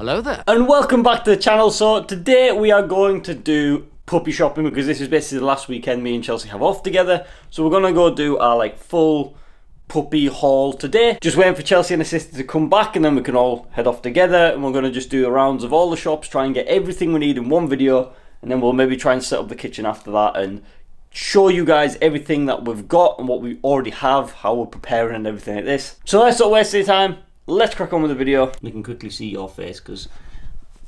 Hello there. And welcome back to the channel. So today we are going to do puppy shopping because this is basically the last weekend me and Chelsea have off together. So we're going to go do our full puppy haul today. Just waiting for Chelsea and her sister to come back and then we can all head off together. And we're going to just do the rounds of all the shops, try and get everything we need in one video. And then we'll maybe try and set up the kitchen after that and show you guys everything that we've got and what we already have, how we're preparing and everything like this. So let's not waste any time. Let's crack on with the video. You can quickly see your face because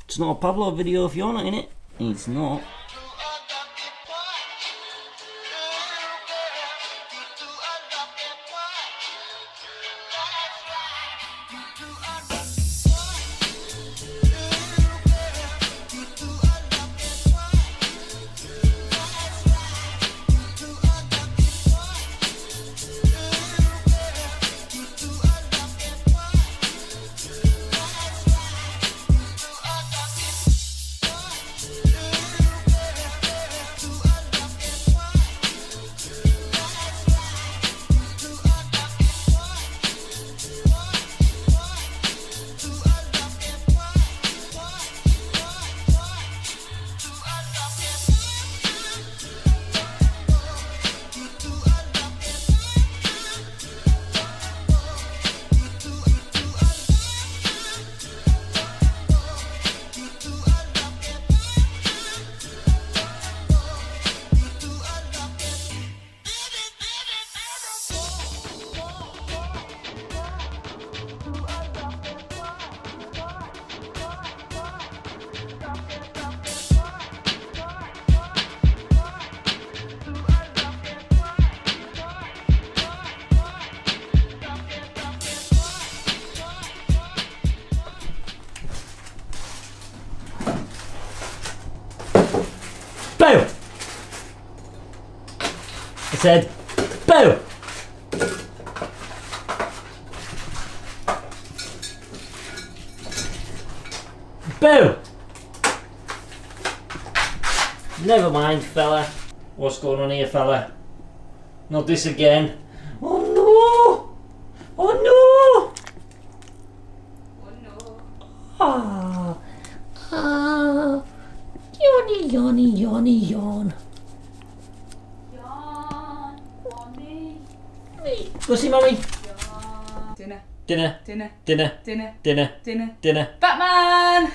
it's not a Pablo video if you're not in it. It's not. Boo! I said, boo! Boo! Never mind, fella. What's going on here, fella? Not this again. Oh no! Oh no! Oh no. Ah! Ah! Yawny, yawny, yawny, yawn. Yawn. Mommy. Hey, go see mummy. Yawn. Dinner. Dinner. Dinner. Dinner. Dinner. Dinner. Dinner. Dinner. Batman!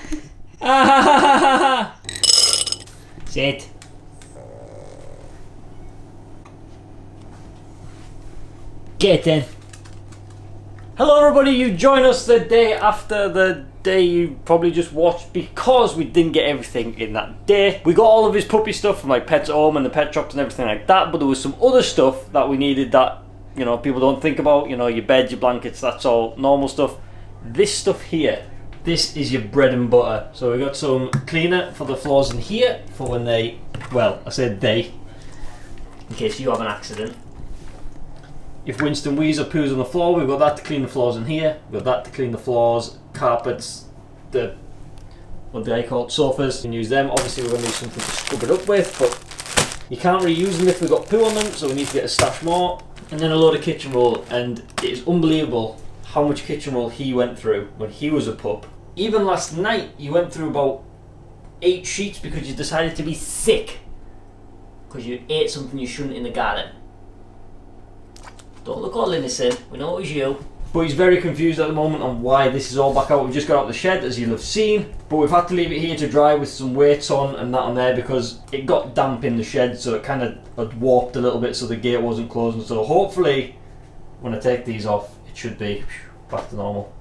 Ah! Sit. Get in. Hello everybody, you join us the day after the day you probably just watched because we didn't get everything in that day. We got all of his puppy stuff from Pets at Home and the pet shops and everything like that, but there was some other stuff that we needed that, you know, people don't think about, you know, your bed, your blankets, that's all normal stuff. This stuff here, this is your bread and butter. So we got some cleaner for the floors in here for when they, well, I said they, in case you have an accident. If Winston wheezes or poos on the floor, we've got that to clean the floors in here. We've got that to clean the floors, carpets, the, what do I call it, sofas. You can use them. Obviously we're going to need something to scrub it up with, but you can't reuse them if we've got poo on them, so we need to get a stash more. And then a load of kitchen roll, and it is unbelievable how much kitchen roll he went through when he was a pup. Even last night, you went through about 8 sheets because you decided to be sick. Because you ate something you shouldn't in the garden. Don't look all innocent, we know it was you. But he's very confused at the moment on why this is all back out. We've just got out of the shed, as you'll have seen. But we've had to leave it here to dry with some weights on and that on there because it got damp in the shed, so it kind of had warped a little bit so the gate wasn't closing. So hopefully, when I take these off, it should be back to normal.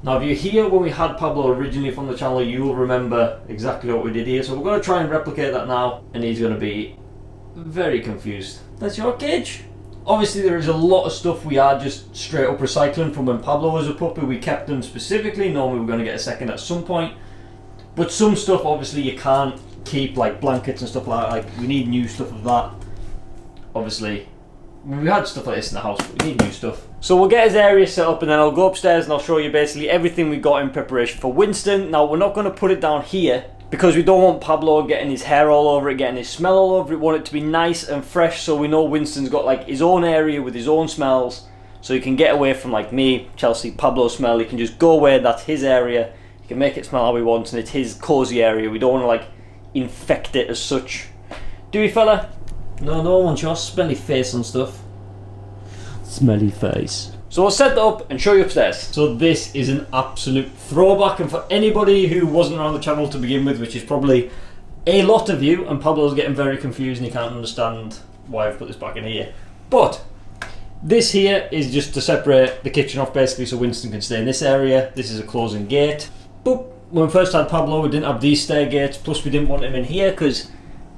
Now if you're here when we had Pablo originally from the channel, you'll remember exactly what we did here. So we're going to try and replicate that now, and he's going to be very confused. That's your cage? Obviously there is a lot of stuff we are just straight up recycling from when Pablo was a puppy. We kept them specifically, normally we're going to get a second at some point. But some stuff obviously you can't keep, like blankets and stuff like that. Like we need new stuff of that. Obviously, we had stuff like this in the house, but we need new stuff. So we'll get his area set up and then I'll go upstairs and I'll show you basically everything we got in preparation for Winston. Now we're not going to put it down here because we don't want Pablo getting his hair all over it, getting his smell all over it. We want it to be nice and fresh, so we know Winston's got like his own area with his own smells, so he can get away from like me, Chelsea, Pablo's smell. He can just go away, that's his area. He can make it smell how he wants, and it's his cosy area. We don't want to like infect it as such. Do we, fella? No, no one wants your smelly face and stuff. Smelly face. So I'll set that up and show you upstairs. So this is an absolute throwback, and for anybody who wasn't around the channel to begin with, which is probably a lot of you, and Pablo's getting very confused and he can't understand why I've put this back in here. But this here is just to separate the kitchen off basically, so Winston can stay in this area. This is a closing gate. But when we first had Pablo, we didn't have these stair gates, plus we didn't want him in here because,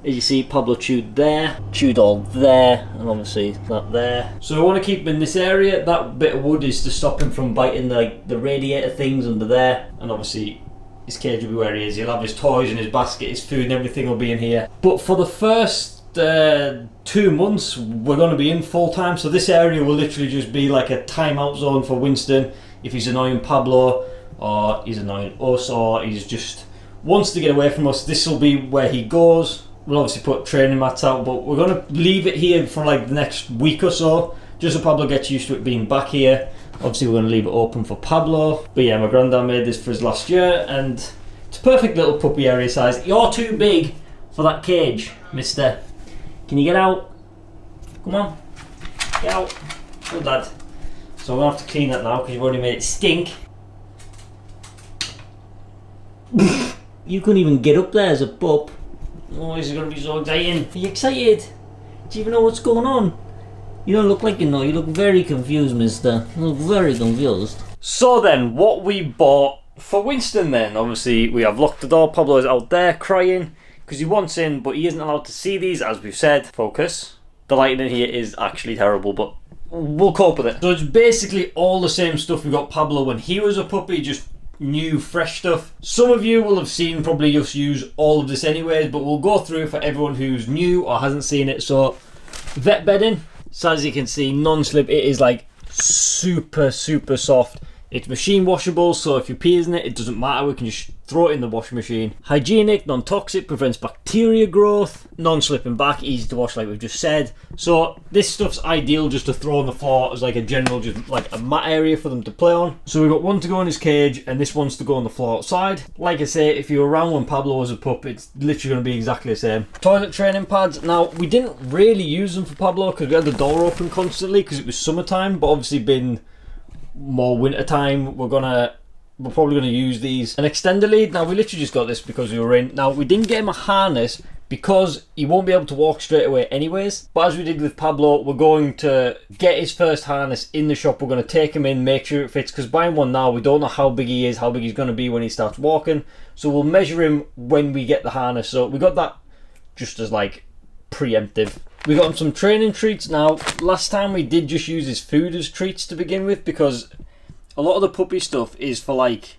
as you see, Pablo chewed there, chewed all there, and obviously that there. So I want to keep him in this area. That bit of wood is to stop him from biting the radiator things under there, and obviously his cage will be where he is. He'll have his toys and his basket, his food and everything will be in here. But for the first 2 months we're going to be in full time, so this area will literally just be like a timeout zone for Winston. If he's annoying Pablo, or he's annoying us, or he's just wants to get away from us, this will be where he goes. We'll obviously put training mats out, but we're going to leave it here for like the next week or so, just so Pablo gets used to it being back here. Obviously we're going to leave it open for Pablo. But yeah, my granddad made this for his last year, and it's a perfect little puppy area size. You're too big for that cage, mister. Can you get out? Come on. Get out. Good lad. So we're going to have to clean that now because you've already made it stink. You couldn't even get up there as a pup. Oh, this is going to be so exciting. Are you excited? Do you even know what's going on? You don't look like you know. You look very confused, mister. You look very confused. So then, what we bought for Winston then? Obviously, we have locked the door. Pablo is out there crying because he wants in, but he isn't allowed to see these, as we've said. Focus. The lighting in here is actually terrible, but we'll cope with it. So it's basically all the same stuff we got Pablo when he was a puppy, just new fresh stuff. Some of you will have seen probably just use all of this anyways, but we'll go through it for everyone who's new or hasn't seen it. So vet bedding, so as you can see, non-slip. It is like super soft. It's machine washable, so if you pee in it, it doesn't matter, we can just throw it in the washing machine. Hygienic, non-toxic, prevents bacteria growth, non-slipping back, easy to wash like we've just said. So this stuff's ideal just to throw on the floor as like a general, just like a mat area for them to play on. So we've got one to go in his cage and this one's to go on the floor outside. Like I say, if you were around when Pablo was a pup, it's literally going to be exactly the same. Toilet training pads. Now, we didn't really use them for Pablo because we had the door open constantly because it was summertime, but obviously been more winter time, we're probably gonna use these. An extender lead. Now we literally just got this because we were in. Now we didn't get him a harness because he won't be able to walk straight away anyways, but as we did with Pablo, we're going to get his first harness in the shop. We're going to take him in, make sure it fits, because buying one now, we don't know how big he is, how big he's going to be when he starts walking, so we'll measure him when we get the harness. So we got that just as like preemptive. We got him some training treats. Now, last time we did just use his food as treats to begin with, because a lot of the puppy stuff is for like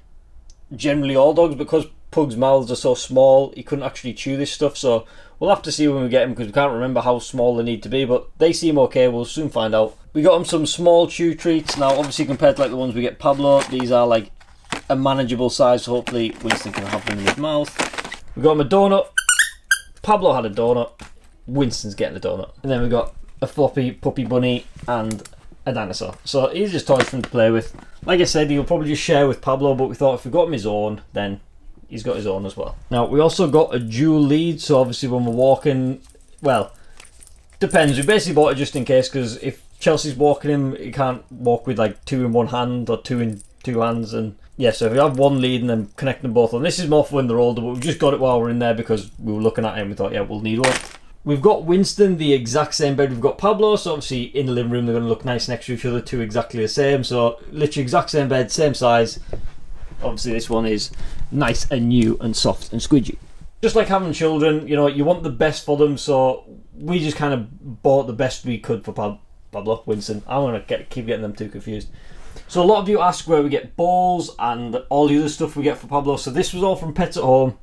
generally all dogs, because Pug's mouths are so small, he couldn't actually chew this stuff, so we'll have to see when we get him because we can't remember how small they need to be, but they seem okay, we'll soon find out. We got him some small chew treats. Now, obviously compared to like the ones we get Pablo, these are like a manageable size, so hopefully Winston can have them in his mouth. We got him a donut. Pablo had a donut. Winston's getting a donut. And then we got a floppy puppy bunny and a dinosaur. So he's just toys for him to play with. Like I said, he'll probably just share with Pablo, but we thought if we got him his own, then he's got his own as well. Now, we also got a dual lead, so obviously when we're walking, well, depends. We basically bought it just in case, because if Chelsea's walking him, he can't walk with like two in one hand or two in two hands, and yeah, so if we have one lead and then connect them both on. This is more for when they're older, but we just got it while we're in there because we were looking at him, we thought, yeah, we'll need one. We've got Winston, the exact same bed we've got Pablo, so obviously in the living room they're going to look nice next to each other, two exactly the same, so literally exact same bed, same size. Obviously this one is nice and new and soft and squidgy. Just like having children, you know, you want the best for them, so we just kind of bought the best we could for Pablo, Winston. I'm going to keep getting them too confused. So a lot of you ask where we get balls and all the other stuff we get for Pablo, so this was all from Pets at Home.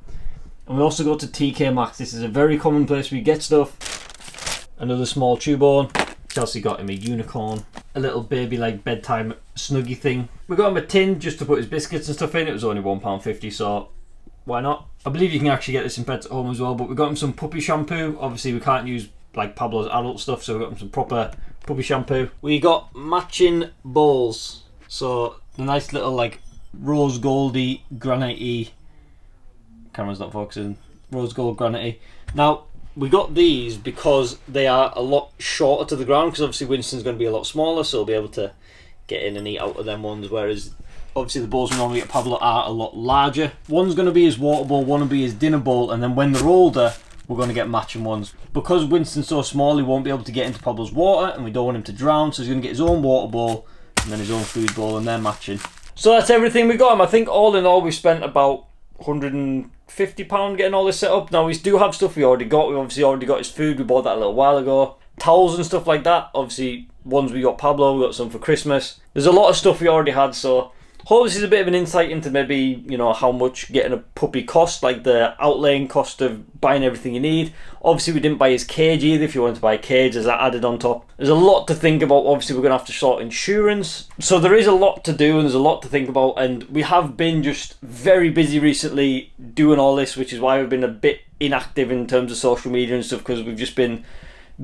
And we also go to TK Maxx. This is a very common place we get stuff. Another small chew bone. Chelsea got him a unicorn. A little baby like bedtime snuggie thing. We got him a tin just to put his biscuits and stuff in. It was only £1.50, so why not? I believe you can actually get this in Pets at Home as well, but we got him some puppy shampoo. Obviously we can't use like Pablo's adult stuff, so we got him some proper puppy shampoo. We got matching bowls. So the nice little like rose goldy, granite-y. Camera's not focusing. Rose gold, granite-y. Now, we got these because they are a lot shorter to the ground, because obviously Winston's going to be a lot smaller, so he'll be able to get in and eat out of them ones, whereas obviously the bowls we normally get Pablo are a lot larger. One's going to be his water bowl, one will be his dinner bowl, and then when they're older, we're going to get matching ones. Because Winston's so small, he won't be able to get into Pablo's water, and we don't want him to drown, so he's going to get his own water bowl, and then his own food bowl, and they're matching. So that's everything we got him. I think all in all we spent about £150 getting all this set up. Now we do have stuff we already got. We obviously already got his food. We bought that a little while ago. Towels and stuff like that. Obviously ones we got Pablo. We got some for Christmas. There's a lot of stuff we already had. So hope this is a bit of an insight into maybe, you know, how much getting a puppy costs, like the outlaying cost of buying everything you need. Obviously we didn't buy his cage either. If you wanted to buy a cage, there's that added on top. There's a lot to think about. Obviously we're going to have to sort insurance. So there is a lot to do and there's a lot to think about, and we have been just very busy recently doing all this, which is why we've been a bit inactive in terms of social media and stuff, because we've just been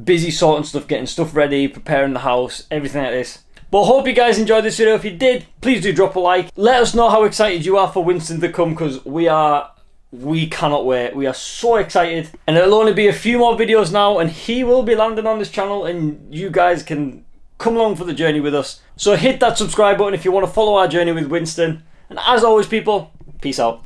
busy sorting stuff, getting stuff ready, preparing the house, everything like this. But I hope you guys enjoyed this video. If you did, please do drop a like. Let us know how excited you are for Winston to come, because we cannot wait. We are so excited. And it'll only be a few more videos now, and he will be landing on this channel, and you guys can come along for the journey with us. So hit that subscribe button if you want to follow our journey with Winston. And as always, people, peace out.